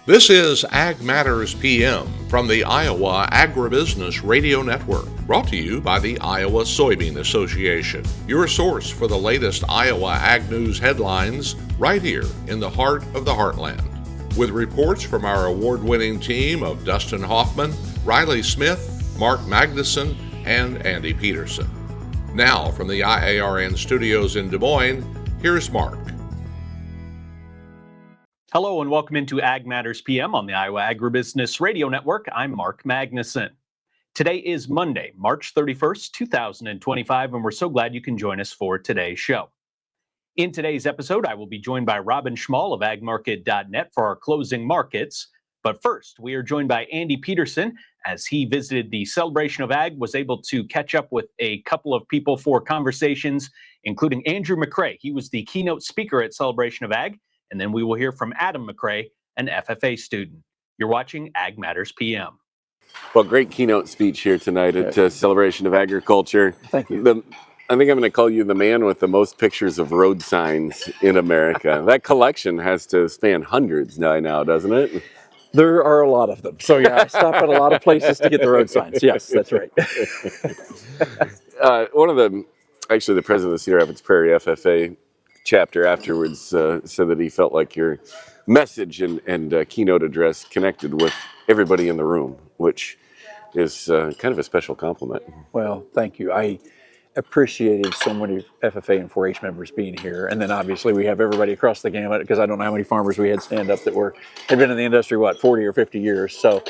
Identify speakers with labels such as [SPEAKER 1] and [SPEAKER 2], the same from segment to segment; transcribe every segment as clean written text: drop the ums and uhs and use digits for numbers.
[SPEAKER 1] This is Ag Matters PM from the Iowa Agribusiness Radio Network, brought to you by the Iowa Soybean Association, your source for the latest Iowa ag news headlines right here in the heart of the heartland. With reports from our award-winning team of Dustin Hoffman, Riley Smith, Mark Magnuson, and Andy Peterson. Now, from the IARN studios in Des Moines, here's Mark.
[SPEAKER 2] Hello and welcome into Ag Matters PM on the Iowa Agribusiness Radio Network. I'm Mark Magnuson. Today is Monday, March 31st, 2025, and we're so glad you can join us for today's show. In today's episode, I will be joined by Robin Schmahl of agmarket.net for our closing markets. But first, we are joined by Andy Peterson as he visited the Celebration of Ag, was able to catch up with a couple of people for conversations, including Andrew McCrea. He was the keynote speaker at Celebration of Ag. And then we will hear from Adam McCrea, an FFA student. You're watching Ag Matters PM.
[SPEAKER 3] Well, great keynote speech here tonight at Celebration of Agriculture.
[SPEAKER 4] Thank you.
[SPEAKER 3] I think I'm going to call you the man with the most pictures of road signs in America. That collection has to span hundreds now, doesn't it?
[SPEAKER 4] There are a lot of them. So yeah, I stop at a lot of places to get the road signs. Yes, that's right.
[SPEAKER 3] The president of the Cedar Rapids Prairie FFA chapter afterwards said that he felt like your message and keynote address connected with everybody in the room, which is kind of a special compliment.
[SPEAKER 4] Well, thank you. I appreciated so many FFA and 4-H members being here. And then obviously we have everybody across the gamut, because I don't know how many farmers we had stand up that had been in the industry, 40 or 50 years. So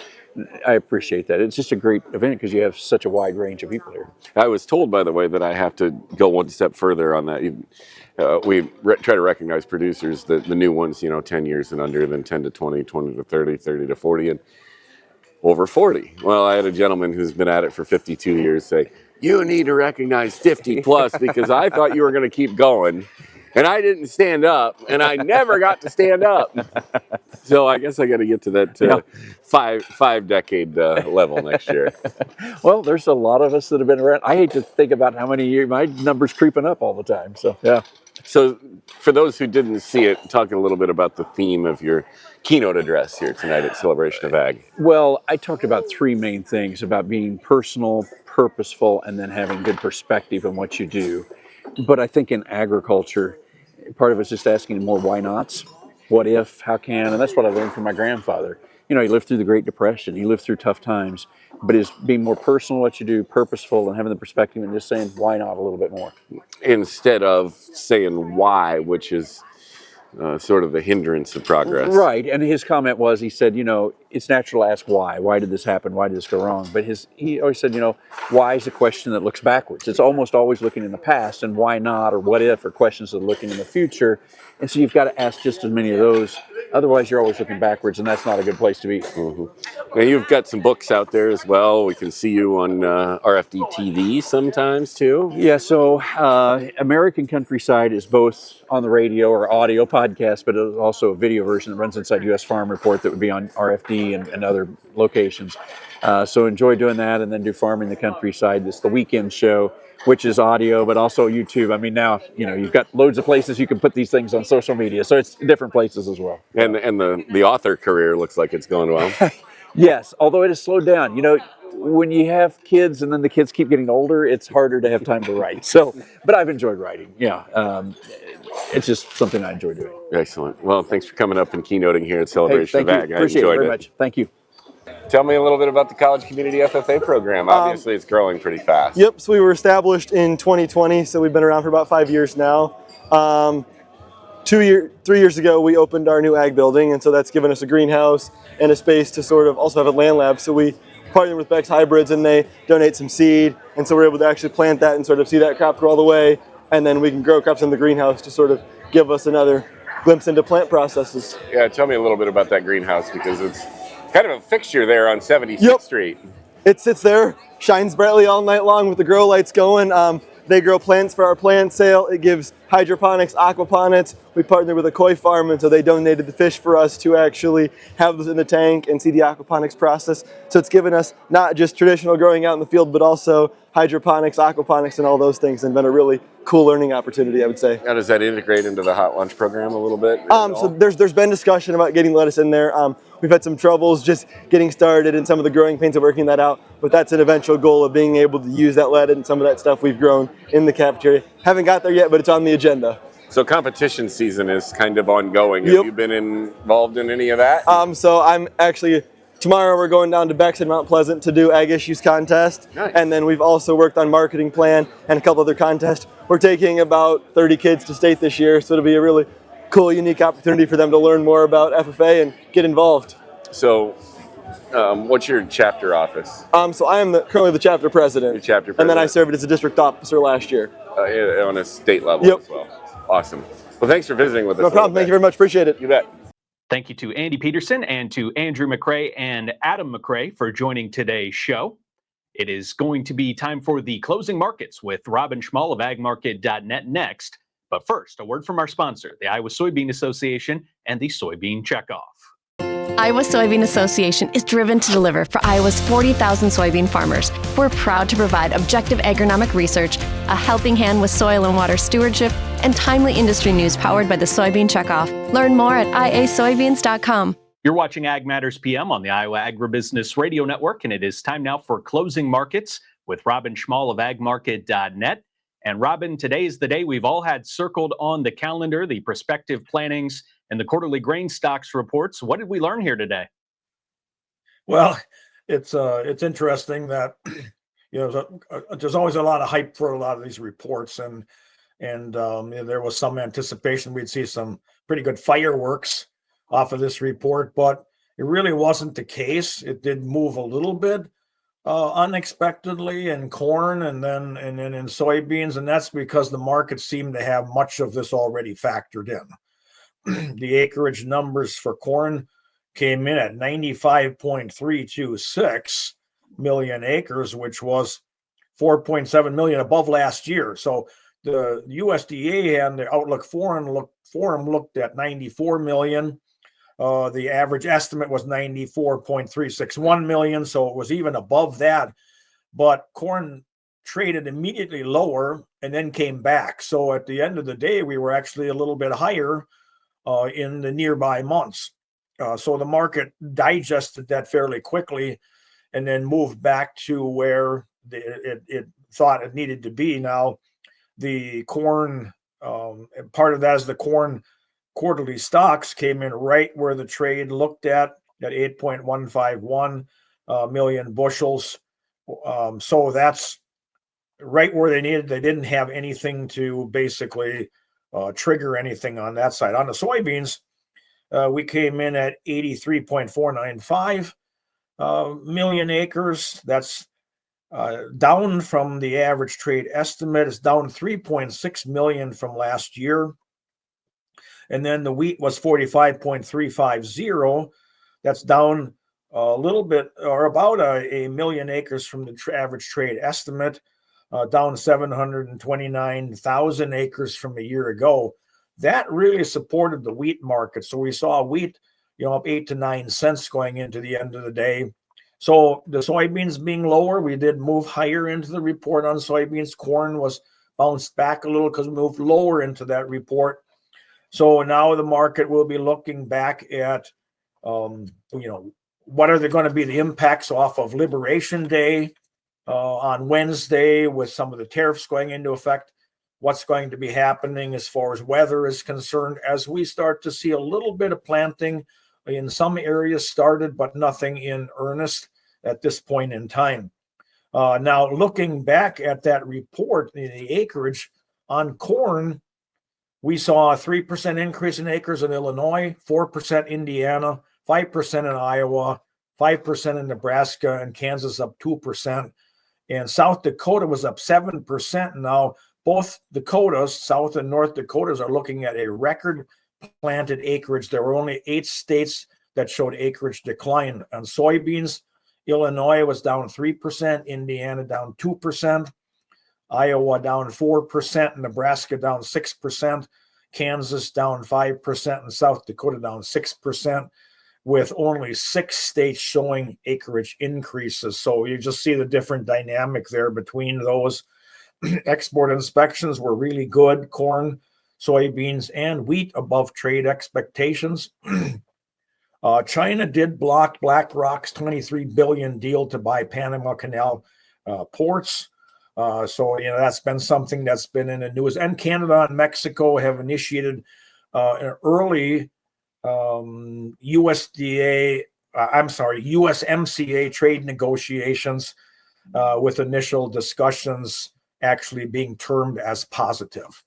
[SPEAKER 4] I appreciate that. It's just a great event because you have such a wide range of people here.
[SPEAKER 3] I was told, by the way, that I have to go one step further on that. We try to recognize producers, the new ones, 10 years and under, then 10 to 20, 20 to 30, 30 to 40, and over 40. Well, I had a gentleman who's been at it for 52 years say, you need to recognize 50 plus because I thought you were going to keep going. And I didn't stand up, and I never got to stand up. So I guess I got to get to that five-decade level next year.
[SPEAKER 4] Well, there's a lot of us that have been around. I hate to think about how many years, my number's creeping up all the time. So, yeah.
[SPEAKER 3] So for those who didn't see it, talk a little bit about the theme of your keynote address here tonight at Celebration of Ag.
[SPEAKER 4] Well, I talked about three main things: about being personal, purposeful, and then having good perspective on what you do. But I think in agriculture, part of it's just asking more why nots, what if, how can, and that's what I learned from my grandfather. He lived through the Great Depression, he lived through tough times, but it's being more personal what you do, purposeful, and having the perspective and just saying why not a little bit more.
[SPEAKER 3] Instead of saying why, which is sort of the hindrance of progress.
[SPEAKER 4] Right, and his comment was, he said, it's natural to ask why. Why did this happen? Why did this go wrong? But he always said, why is a question that looks backwards. It's almost always looking in the past, and why not, or what if, or questions that are looking in the future. And so you've got to ask just as many of those. Otherwise, you're always looking backwards, and that's not a good place to be.
[SPEAKER 3] Mm-hmm. Now, you've got some books out there as well. We can see you on RFD TV sometimes, too.
[SPEAKER 4] Yeah, so American Countryside is both on the radio or audio podcast, but it is also a video version that runs inside U.S. Farm Report that would be on RFD and other locations. So enjoy doing that, and then do Farming the Countryside. It's the weekend show, which is audio, but also YouTube. I mean, now, you've got loads of places you can put these things on social media, so it's different places as well.
[SPEAKER 3] And the author career looks like it's going well.
[SPEAKER 4] Yes, although it has slowed down. When you have kids and then the kids keep getting older, it's harder to have time to write. So, but I've enjoyed writing. Yeah, it's just something I enjoy doing.
[SPEAKER 3] Excellent. Well, thanks for coming up and keynoting here at Celebration of Ag.
[SPEAKER 4] I appreciate it very much. Thank you.
[SPEAKER 3] Tell me a little bit about the College Community FFA program. Obviously, it's growing pretty fast.
[SPEAKER 5] Yep, so we were established in 2020, so we've been around for about 5 years now. 3 years ago, we opened our new ag building, and so that's given us a greenhouse and a space to sort of also have a land lab. So we partner with Beck's Hybrids, and they donate some seed, and so we're able to actually plant that and sort of see that crop grow all the way, and then we can grow crops in the greenhouse to sort of give us another glimpse into plant processes.
[SPEAKER 3] Yeah, tell me a little bit about that greenhouse, because it's kind of a fixture there on 76th Street.
[SPEAKER 5] It sits there, shines brightly all night long with the grow lights going. They grow plants for our plant sale. It gives hydroponics, aquaponics. We partnered with a koi farm, and so they donated the fish for us to actually have those in the tank and see the aquaponics process. So it's given us not just traditional growing out in the field, but also hydroponics, aquaponics, and all those things, and been a really cool learning opportunity, I would say.
[SPEAKER 3] How does that integrate into the hot lunch program a little bit?
[SPEAKER 5] So there's been discussion about getting lettuce in there. We've had some troubles just getting started and some of the growing pains of working that out, but that's an eventual goal of being able to use that lettuce and some of that stuff we've grown in the cafeteria. Haven't got there yet, but it's on the agenda.
[SPEAKER 3] So competition season is kind of ongoing.
[SPEAKER 5] Yep.
[SPEAKER 3] Have you been involved in any of that?
[SPEAKER 5] So I'm actually, tomorrow we're going down to Bex and Mount Pleasant to do Ag Issues contest.
[SPEAKER 3] Nice.
[SPEAKER 5] And then we've also worked on marketing plan and a couple other contests. We're taking about 30 kids to state this year, so it'll be a really cool, unique opportunity for them to learn more about FFA and get involved.
[SPEAKER 3] So what's your chapter office?
[SPEAKER 5] So I am currently the chapter president.
[SPEAKER 3] Your chapter
[SPEAKER 5] And then I
[SPEAKER 3] president.
[SPEAKER 5] served as a district officer last year.
[SPEAKER 3] On a state level
[SPEAKER 5] Yep.
[SPEAKER 3] as well. Awesome. Well, thanks for visiting with us.
[SPEAKER 5] No problem. Thank you very much. Appreciate it.
[SPEAKER 3] You bet.
[SPEAKER 2] Thank you to Andy Peterson and to Andrew McCrea and Adam McCrea for joining today's show. It is going to be time for the closing markets with Robin Schmahl of agmarket.net next. But first, a word from our sponsor, the Iowa Soybean Association and the Soybean Checkoff.
[SPEAKER 6] Iowa Soybean Association is driven to deliver for Iowa's 40,000 soybean farmers. We're proud to provide objective agronomic research, a helping hand with soil and water stewardship, and timely industry news powered by the Soybean Checkoff. Learn more at iasoybeans.com.
[SPEAKER 2] You're watching Ag Matters PM on the Iowa Agribusiness Radio Network, and it is time now for Closing Markets with Robin Schmahl of agmarket.net. And Robin, today is the day we've all had circled on the calendar, the prospective plantings and the quarterly grain stocks reports. What did we learn here today?
[SPEAKER 7] Well, it's interesting that there's always a lot of hype for a lot of these reports, and there was some anticipation we'd see some pretty good fireworks off of this report, but it really wasn't the case. It did move a little bit unexpectedly in corn and then in soybeans, and that's because the market seemed to have much of this already factored in. The acreage numbers for corn came in at 95.326 million acres, which was 4.7 million above last year. So the USDA and the Outlook Forum looked at 94 million. The average estimate was 94.361 million, so it was even above that. But corn traded immediately lower and then came back. So at the end of the day, we were actually a little bit higher in the nearby months. So the market digested that fairly quickly and then moved back to where it thought it needed to be. Now, the corn, part of that is the corn quarterly stocks came in right where the trade looked at 8.151 million bushels. So that's right where they needed. They didn't have anything to basically trigger anything on that side. On the soybeans, we came in at 83.495 million acres. That's down from the average trade estimate. It's down 3.6 million from last year. And then the wheat was 45.350. That's down a little bit, or about a million acres from the average trade estimate, down 729,000 acres from a year ago. That really supported the wheat market. So we saw wheat, up 8 to 9 cents going into the end of the day. So the soybeans being lower, we did move higher into the report on soybeans. Corn was bounced back a little because we moved lower into that report. So now the market will be looking back at, what are going to be the impacts off of Liberation Day on Wednesday with some of the tariffs going into effect, what's going to be happening as far as weather is concerned, as we start to see a little bit of planting in some areas started, but nothing in earnest at this point in time. Now, looking back at that report, the acreage on corn, we saw a 3% increase in acres in Illinois, 4% Indiana, 5% in Iowa, 5% in Nebraska, and Kansas up 2%. And South Dakota was up 7%. Now, both Dakotas, South and North Dakotas, are looking at a record planted acreage. There were only 8 states that showed acreage decline. On soybeans, Illinois was down 3%, Indiana down 2%. Iowa down 4%, Nebraska down 6%, Kansas down 5%, and South Dakota down 6%, with only 6 states showing acreage increases. So you just see the different dynamic there between those. Export inspections were really good. Corn, soybeans, and wheat above trade expectations. China did block BlackRock's $23 billion deal to buy Panama Canal ports. So, that's been something that's been in the news. And Canada and Mexico have initiated an early USMCA trade negotiations with initial discussions actually being termed as positive.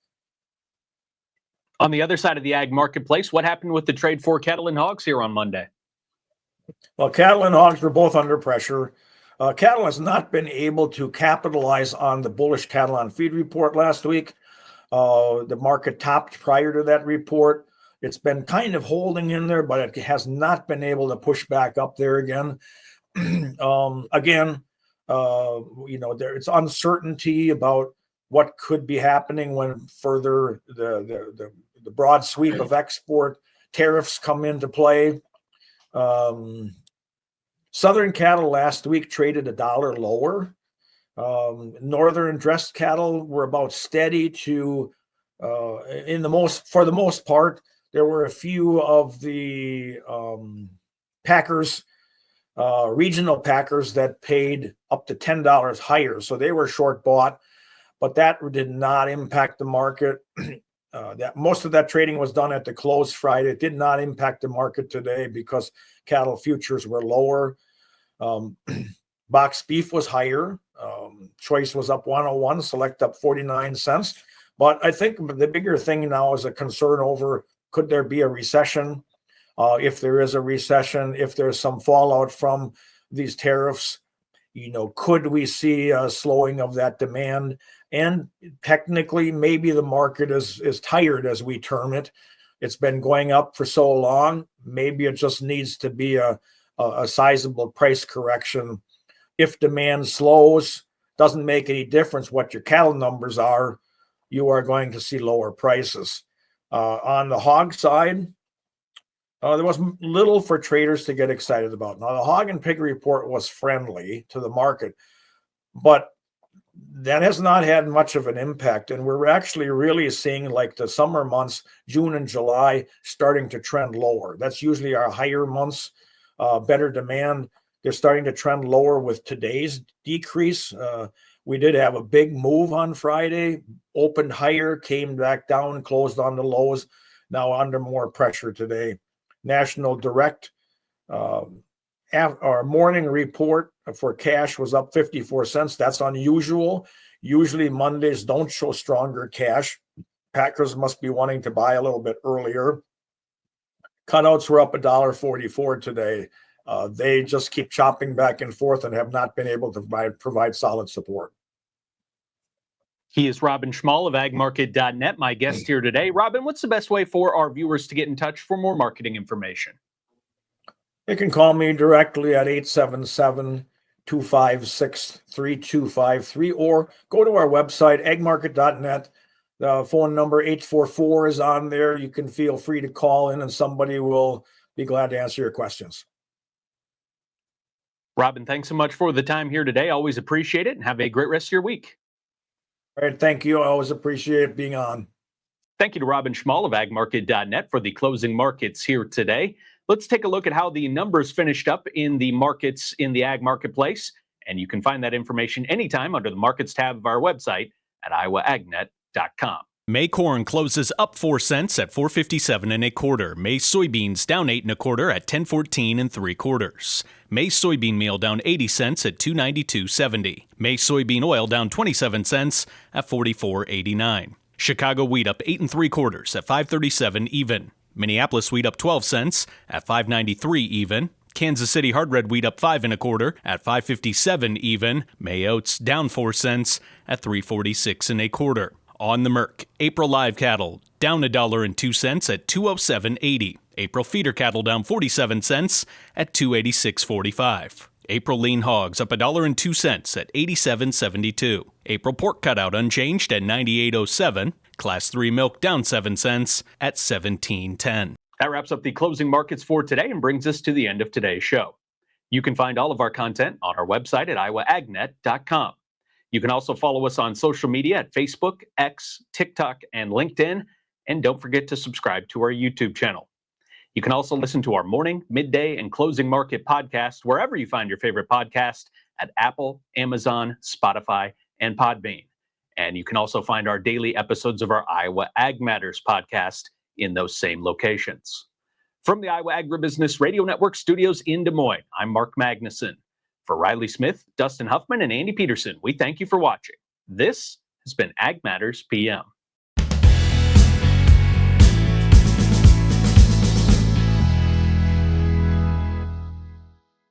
[SPEAKER 2] On the other side of the ag marketplace, what happened with the trade for cattle and hogs here on Monday?
[SPEAKER 7] Well, cattle and hogs were both under pressure. Cattle has not been able to capitalize on the bullish cattle on feed report last week. The market topped prior to that report. It's been kind of holding in there, but it has not been able to push back up there again. It's uncertainty about what could be happening when further the broad sweep of export tariffs come into play. Southern cattle last week traded $1 lower. Northern dressed cattle were about steady to, for the most part. There were a few of the packers, regional packers, that paid up to $10 higher. So they were short bought, but that did not impact the market. That most of that trading was done at the close Friday. It did not impact the market today because cattle futures were lower. Box beef was higher. Choice was up 101, select up 49 cents. But I think the bigger thing now is a concern over, could there be a recession? If there is a recession, if there's some fallout from these tariffs, could we see a slowing of that demand? And technically, maybe the market is tired, as we term it. It's been going up for so long. Maybe it just needs to be a sizable price correction. If demand slows, doesn't make any difference what your cattle numbers are, you are going to see lower prices. On the hog side, there was little for traders to get excited about. Now, the hog and pig report was friendly to the market, but that has not had much of an impact. And we're actually really seeing, like, the summer months, June and July, starting to trend lower. That's usually our higher months, better demand. They're starting to trend lower with today's decrease. We did have a big move on Friday, opened higher, came back down, closed on the lows, now under more pressure today. National Direct, our morning report for cash was up 54 cents. That's unusual. Usually Mondays don't show stronger cash. Packers must be wanting to buy a little bit earlier. Cutouts were up $1.44 today. They just keep chopping back and forth and have not been able to provide solid support.
[SPEAKER 2] He is Robin Schmahl of agmarket.net, my guest here today. Robin, what's the best way for our viewers to get in touch for more marketing information?
[SPEAKER 7] You can call me directly at 877-256-3253 or go to our website, agmarket.net. The phone number 844 is on there. You can feel free to call in and somebody will be glad to answer your questions.
[SPEAKER 2] Robin, thanks so much for the time here today. Always appreciate it, and have a great rest of your week.
[SPEAKER 7] All right, thank you. I always appreciate being on.
[SPEAKER 2] Thank you to Robin Schmahl of agmarket.net for the closing markets here today. Let's take a look at how the numbers finished up in the markets in the ag marketplace. And you can find that information anytime under the markets tab of our website at iowaagnet.com. May corn closes up 4 cents at $4.57 1/4. May soybeans down 8 1/4 at $10.14 3/4. May soybean meal down 80 cents at $2.9270. May soybean oil down 27 cents at $44.89. Chicago wheat up 8 3/4 at $5.37 even. Minneapolis wheat up 12 cents at $5.93 even. Kansas City hard red wheat up 5 1/4 at $5.57 even. May oats down 4 cents at $3.46 1/4. On the Merc, April live cattle down $1.02 at $207.80. April feeder cattle down 47 cents at $286.45. April lean hogs up $1.02 at $87.72. April pork cutout unchanged at $98.07. Class 3 milk down 7 cents at $17.10. That wraps up the closing markets for today and brings us to the end of today's show. You can find all of our content on our website at iowaagnet.com. You can also follow us on social media at Facebook, X, TikTok, and LinkedIn. And don't forget to subscribe to our YouTube channel. You can also listen to our morning, midday, and closing market podcast wherever you find your favorite podcast at Apple, Amazon, Spotify, and Podbean. And you can also find our daily episodes of our Iowa Ag Matters podcast in those same locations. From the Iowa Agribusiness Radio Network studios in Des Moines, I'm Mark Magnuson. For Riley Smith, Dustin Huffman, and Andy Peterson, we thank you for watching. This has been Ag Matters PM.